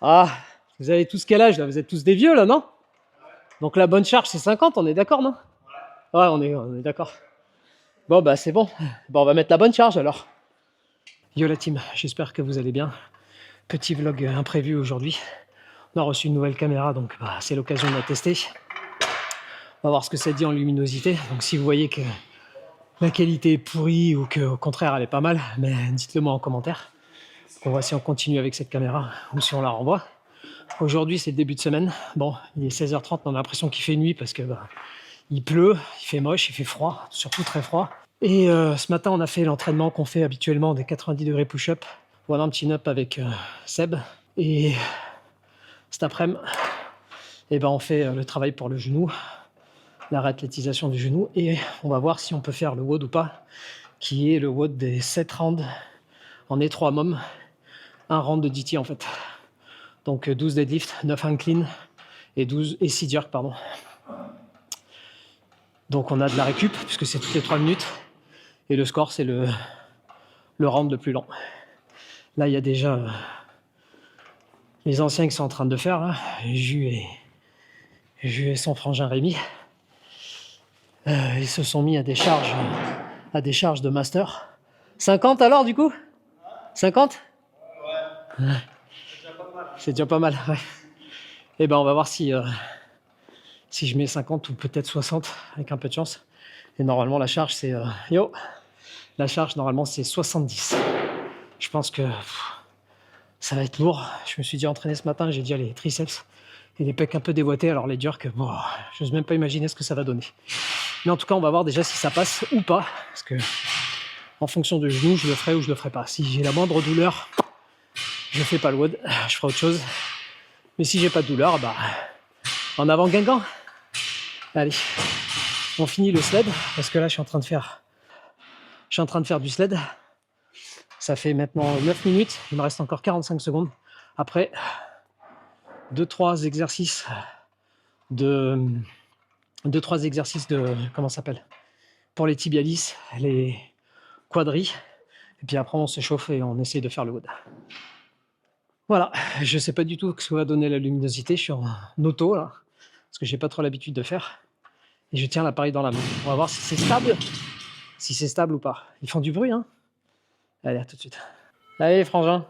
Ah, vous avez tous quel âge là? Vous êtes tous des vieux là, non? Donc la bonne charge c'est 50, on est d'accord, non? Ouais, on est d'accord. Bon bah c'est bon. Bon, on va mettre la bonne charge alors. Yo la team, j'espère que vous allez bien. Petit vlog imprévu aujourd'hui. On a reçu une nouvelle caméra, donc bah, c'est l'occasion de la tester. On va voir ce que ça dit en luminosité. Donc si vous voyez que la qualité est pourrie ou qu'au contraire elle est pas mal, mais dites-le moi en commentaire. On voit si on continue avec cette caméra ou si on la renvoie. Aujourd'hui c'est le début de semaine. Bon, il est 16h30, on a l'impression qu'il fait nuit parce que bah, il pleut, il fait moche, il fait froid, surtout très froid. Et ce matin on a fait l'entraînement qu'on fait habituellement des 90 degrés push-up. Voilà un petit up avec Seb. Et cet après-midi, eh ben, on fait le travail pour le genou, la réathlétisation du genou, et on va voir si on peut faire le WOD ou pas, qui est le WOD des 7 rounds en étroit môme, un round de DT en fait. Donc 12 deadlift, 9 incline et 6 jerk, pardon. Donc on a de la récup, puisque c'est toutes les 3 minutes, et le score c'est le round le plus lent. Là il y a déjà les anciens qui sont en train de faire, là, Jus et son frangin Rémi. Ils se sont mis à des charges de master. 50 alors du coup? 50? Ouais. C'est déjà pas mal, ouais. Et ben on va voir si je mets 50 ou peut-être 60 avec un peu de chance. Et normalement la charge c'est la charge normalement c'est 70. Je pense que ça va être lourd. Je me suis dit entraîner ce matin, j'ai dit les triceps et les pecs un peu déboîtés, alors les jerks, bon, je n'ose même pas imaginer ce que ça va donner. Mais en tout cas, on va voir déjà si ça passe ou pas, parce que en fonction du genou, je le ferai ou je le ferai pas. Si j'ai la moindre douleur, je fais pas le WOD, je ferai autre chose. Mais si j'ai pas de douleur, bah en avant Guingamp. Allez, on finit le sled, parce que là, je suis en train de faire du sled. Ça fait maintenant 9 minutes, il me reste encore 45 secondes. Après, 2-3 exercices de comment ça s'appelle, pour les tibialis, les quadris, et puis après on se chauffe et on essaie de faire le WOD. Voilà, je sais pas du tout ce que va donner la luminosité, je suis en auto là, parce que j'ai pas trop l'habitude de faire, et je tiens l'appareil dans la main. On va voir si c'est stable ou pas. Ils font du bruit, hein. Allez, à tout de suite. Allez, frangin.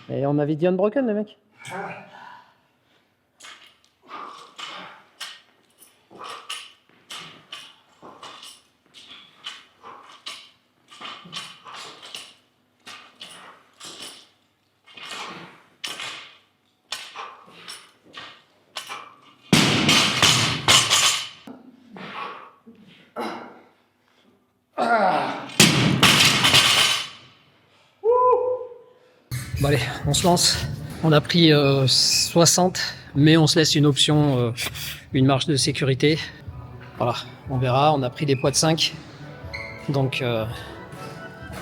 Et on avait dit unbroken, les mecs. Bon allez, on se lance. On a pris 60, mais on se laisse une option, une marge de sécurité. Voilà, on verra. On a pris des poids de 5. Donc,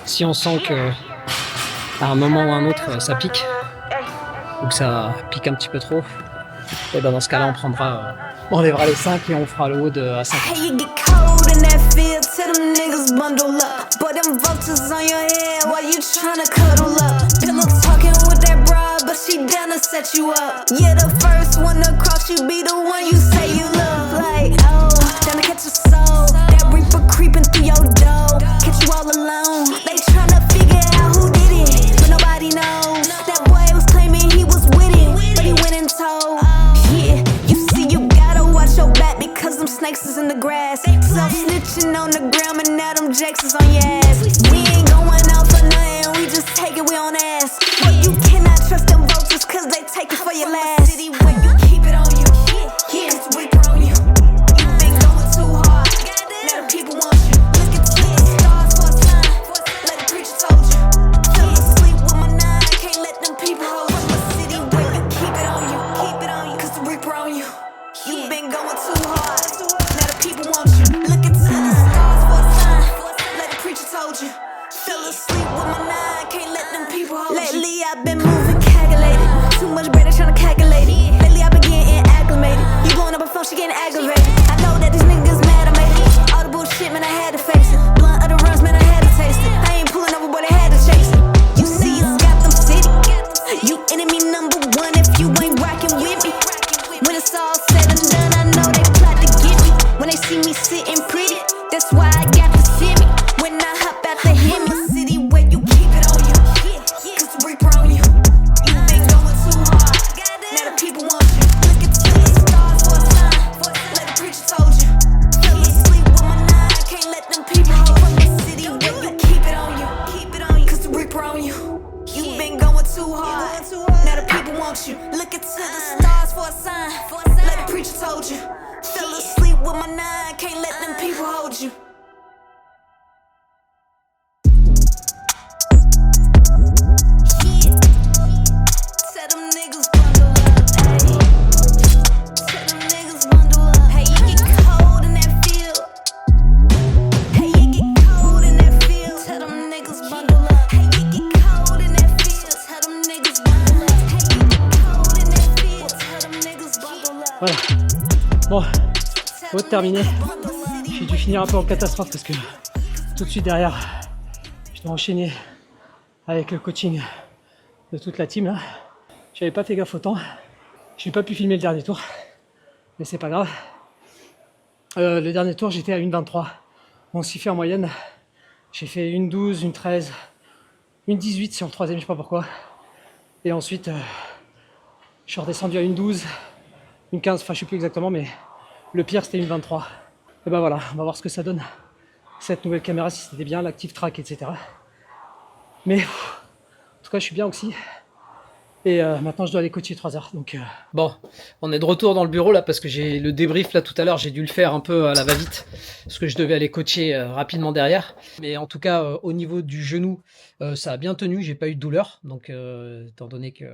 si on sent que à un moment ou à un autre, ça pique, ou que ça pique un petit peu trop, et ben dans ce cas-là, on enlèvera les 5 et on fera le WOD à 5. In that field, tell them niggas bundle up. But them vultures on your head while you tryna cuddle up. Pillow talking with that broad, but she down to set you up. Yeah, the first one to cross you be the one you say you love. Like, oh, down to catch a soul. That reaper creeping through your door. Catch you all alone. They tryna figure out who did it, but nobody knows. That boy was claiming he was with it, but he went and told. Yeah, you see, you gotta watch your back because them snakes is in the grass. Snitching on the gram and now them jakes is on your ass. We ain't going out for nothing, we just take it, we on ass. Well, you cannot trust them vultures cause they take it for your last. City where you keep it on you, yeah, it's weaker on you. You been going too hard, now the people want you. Look at the stars for a sign, like the preacher told you. Fell asleep with my 9, can't let them people hold you. The city where you keep it on you, cause the reaper on you. You been going too hard, now the people want you. Look at the stars for a sign, like the preacher told you. why I got to see me when I hop out the Hemi. City where you keep it on you, cause the reaper on you. You been going too hard, now the people want you. Look into the stars for a sign, like the preacher told you. Fell asleep with my nine, can't let them people hold you. City where you keep it on you, cause the reaper on you. You been going too hard, now the people want you. Look into the stars for a sign, like the preacher told you. Fell asleep with my nine, can't let them people hold you. Tell them niggas bundle up, ayy. Tell them niggas bundle up. Hey, it get cold in that field. Hey, it get cold in that field. Tell them niggas bundle up. Hey, it get cold in that field. Tell them niggas bundle up. Hey, it get cold in that field. Tell them niggas bundle up. Voilà. Bon, faut terminer. J'ai dû finir un peu en catastrophe parce que tout de suite derrière, je dois enchaîner avec le coaching de toute la team là. J'avais pas fait gaffe au temps. J'ai pas pu filmer le dernier tour, mais c'est pas grave. Le dernier tour, j'étais à 1,23. Bon, ce qui fait en moyenne, j'ai fait 1,12, 1,13, 1,18 sur le troisième, je sais pas pourquoi. Et ensuite, je suis redescendu à 1,12, 1,15, enfin je sais plus exactement, mais le pire c'était 1,23. Et ben voilà, on va voir ce que ça donne. Cette nouvelle caméra, si c'était bien, l'active track, etc. Mais en tout cas, je suis bien oxy. Et maintenant, je dois aller coacher 3 heures. Donc, Bon, on est de retour dans le bureau là parce que j'ai le débrief là tout à l'heure. J'ai dû le faire un peu à la va-vite parce que je devais aller coacher rapidement derrière. Mais en tout cas, au niveau du genou, ça a bien tenu. J'ai pas eu de douleur. Donc, étant donné que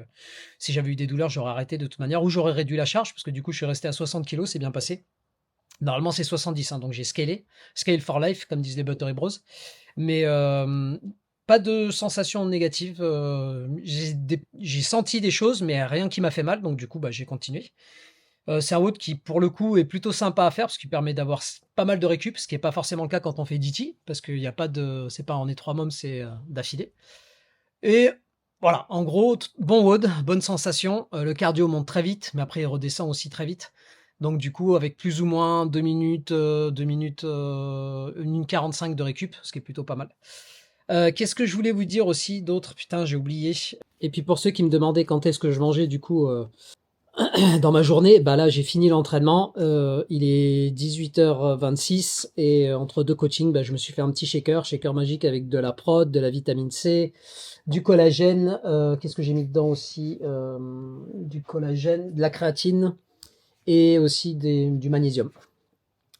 si j'avais eu des douleurs, j'aurais arrêté de toute manière ou j'aurais réduit la charge parce que du coup, je suis resté à 60 kg. C'est bien passé. Normalement, c'est 70. Hein, donc, j'ai scalé. Scale for life, comme disent les Buttery Bros. Mais pas de sensation négative. J'ai senti des choses, mais rien qui m'a fait mal. Donc, du coup, j'ai continué. C'est un WOD qui, pour le coup, est plutôt sympa à faire parce qu'il permet d'avoir pas mal de récup, ce qui n'est pas forcément le cas quand on fait DT, parce qu'il n'y a pas de. C'est pas en étroit môme, c'est d'affilée. Et voilà, en gros, bon WOD, bonne sensation. Le cardio monte très vite, mais après, il redescend aussi très vite. Donc, du coup, avec plus ou moins 2 minutes, 1 minute 45 de récup, ce qui est plutôt pas mal. Qu'est-ce que je voulais vous dire aussi d'autre? Putain, j'ai oublié. Et puis pour ceux qui me demandaient quand est-ce que je mangeais du coup dans ma journée, là j'ai fini l'entraînement, il est 18h26 et entre deux coachings, je me suis fait un petit shaker magique avec de la prod, de la vitamine C, du collagène, qu'est-ce que j'ai mis dedans aussi, du collagène, de la créatine et aussi du magnésium.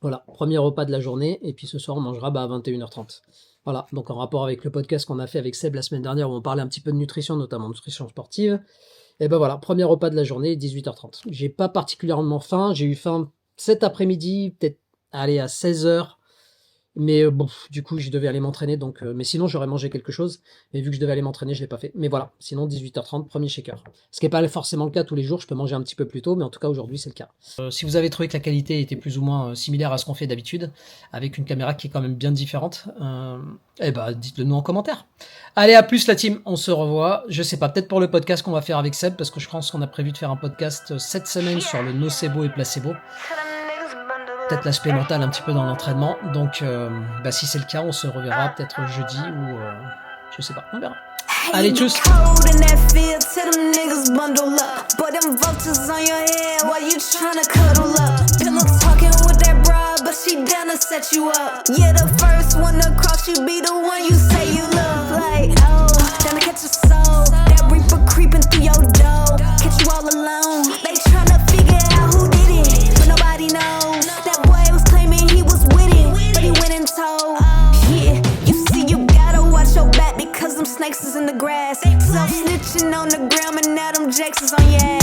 Voilà, premier repas de la journée et puis ce soir on mangera à 21h30. Voilà, donc en rapport avec le podcast qu'on a fait avec Seb la semaine dernière où on parlait un petit peu de nutrition, notamment de nutrition sportive. Et voilà, premier repas de la journée, 18h30. J'ai pas particulièrement faim, j'ai eu faim cet après-midi, peut-être aller à 16h. Mais du coup, je devais aller m'entraîner, donc mais sinon j'aurais mangé quelque chose. Mais vu que je devais aller m'entraîner, je l'ai pas fait. Mais voilà, sinon 18h30, premier shaker. Ce qui n'est pas forcément le cas tous les jours, je peux manger un petit peu plus tôt, mais en tout cas aujourd'hui c'est le cas. Si vous avez trouvé que la qualité était plus ou moins similaire à ce qu'on fait d'habitude, avec une caméra qui est quand même bien différente, dites-le nous en commentaire. Allez, à plus la team, on se revoit. Je sais pas, peut-être pour le podcast qu'on va faire avec Seb, parce que je pense qu'on a prévu de faire un podcast cette semaine sur le nocebo et placebo. Peut-être l'aspect mental un petit peu dans l'entraînement. Donc, si c'est le cas, on se reverra peut-être jeudi ou je sais pas, on verra. Allez, tchuss! Snakes is in the grass. Self snitching on the gram and now them Jakes is on your ass.